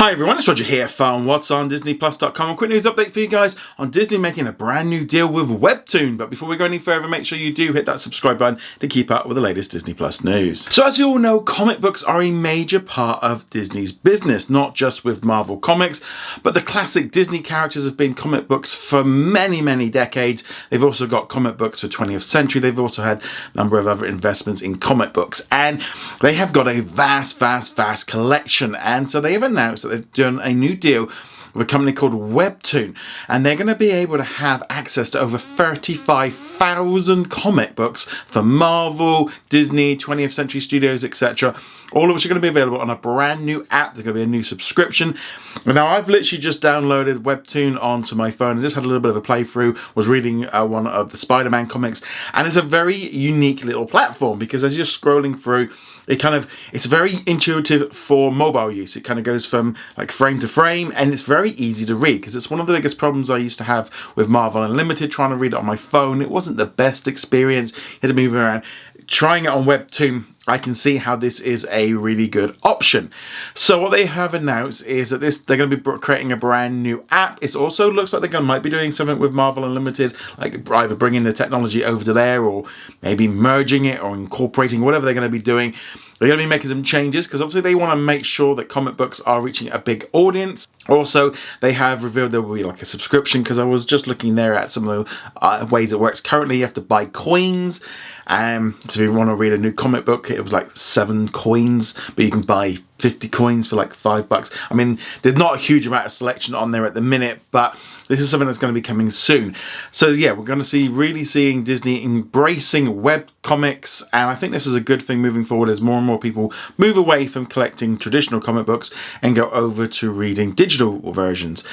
Hi everyone, it's Roger here from What's on DisneyPlus.com. A quick news update for you guys on Disney making a brand new deal with WEBTOON. But before we go any further, make sure you do hit that subscribe button to keep up with the latest Disney Plus news. So as you all know, comic books are a major part of Disney's business, not just with Marvel Comics, but the classic Disney characters have been comic books for many, many decades. They've also got comic books for 20th century. They've also had a number of other investments in comic books, and they have got a vast collection. And so they have announced that they've done a new deal with a company called WEBTOON, and they're going to be able to have access to over 35,000 comic books for Marvel, Disney, 20th Century Studios, etc. All of which are going to be available on a brand new app. There's going to be a new subscription. And now I've literally just downloaded WEBTOON onto my phone. I just had a little bit of a playthrough, was reading one of the Spider-Man comics, and it's a very unique little platform because as you're scrolling through, it's very intuitive for mobile use. It kind of goes from like frame to frame, and it's very easy to read because it's one of the biggest problems I used to have with Marvel Unlimited trying to read it on my phone. It wasn't the best experience. You had to move around. Trying it on WEBTOON, I can see how this is a really good option. So what they have announced is that they're going to be creating a brand new app. It also looks like they might be doing something with Marvel Unlimited, like either bringing the technology over to there or maybe merging it or incorporating whatever they're going to be doing. They're going to be making some changes because obviously they want to make sure that comic books are reaching a big audience. Also, they have revealed there will be like a subscription because I was just looking there at some of the ways it works. Currently, you have to buy coins. So if you want to read a new comic book, it was like 7 coins, but you can buy 50 coins for like $5. I mean, there's not a huge amount of selection on there at the minute, but this is something that's going to be coming soon. So yeah, we're going to really seeing Disney embracing web comics, and I think this is a good thing moving forward as more and more people move away from collecting traditional comic books and go over to reading digital versions.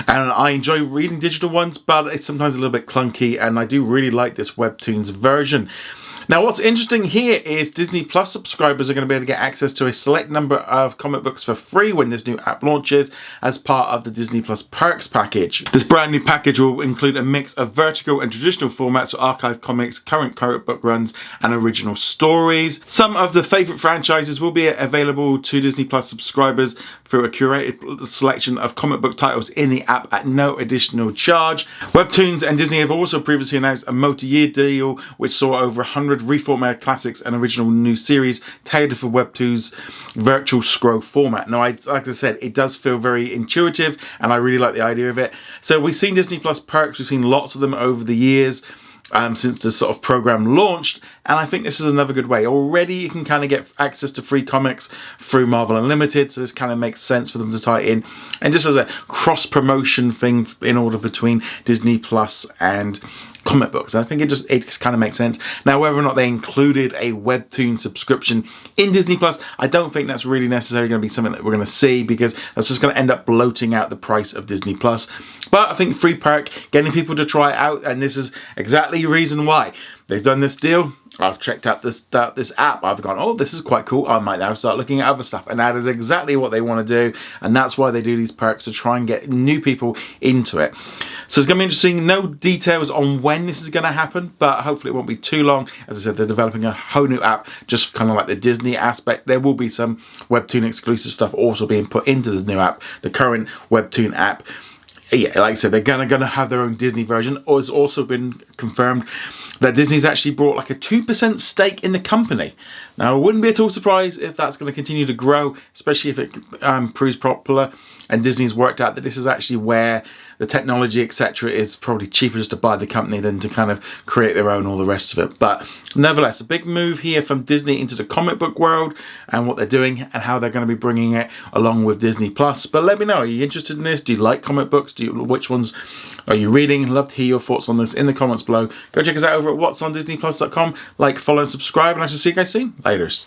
And I enjoy reading digital ones, but it's sometimes a little bit clunky, and I do really like this WEBTOON's version. Now, what's interesting here is Disney Plus subscribers are going to be able to get access to a select number of comic books for free when this new app launches as part of the Disney Plus Perks package. This brand new package will include a mix of vertical and traditional formats for archive comics, current comic book runs, and original stories. Some of the favourite franchises will be available to Disney Plus subscribers through a curated selection of comic book titles in the app at no additional charge. WEBTOONs and Disney have also previously announced a multi-year deal which saw over 100 reformatted classics and original new series tailored for WEBTOON's virtual scroll format. Now, like I said, it does feel very intuitive, and I really like the idea of it. So we've seen Disney Plus Perks, we've seen lots of them over the years. Since the sort of program launched, and I think this is another good way. Already you can kind of get access to free comics through Marvel Unlimited, so this kind of makes sense for them to tie it in, and just as a cross-promotion thing in order between Disney Plus and comic books. I think it just kind of makes sense. Now, whether or not they included a WEBTOON subscription in Disney Plus, I don't think that's really necessarily going to be something that we're going to see, because that's just going to end up bloating out the price of Disney Plus. But I think free perk, getting people to try it out, and this is exactly the reason why they've done this deal. I've checked out this app. I've gone, oh, this is quite cool. I might now start looking at other stuff. And that is exactly what they want to do. And that's why they do these perks, to try and get new people into it. So it's going to be interesting. No details on when this is going to happen, but hopefully it won't be too long. As I said, they're developing a whole new app, just kind of like the Disney aspect. There will be some WEBTOON exclusive stuff also being put into the new app, the current WEBTOON app. Yeah, like I said, they're gonna have their own Disney version. Or it's also been confirmed that Disney's actually brought like a 2% stake in the company. Now, I wouldn't be at all surprised if that's going to continue to grow, especially if it proves popular and Disney's worked out that this is actually where the technology, etc., is probably cheaper just to buy the company than to kind of create their own, all the rest of it. But nevertheless, a big move here from Disney into the comic book world and what they're doing and how they're going to be bringing it along with Disney Plus. But let me know, are you interested in this? Do you like comic books? Which ones are you reading? Love to hear your thoughts on this in the comments below. Go check us out over at whatsondisneyplus.com. Like, follow, and subscribe, and I shall see you guys soon. Laters.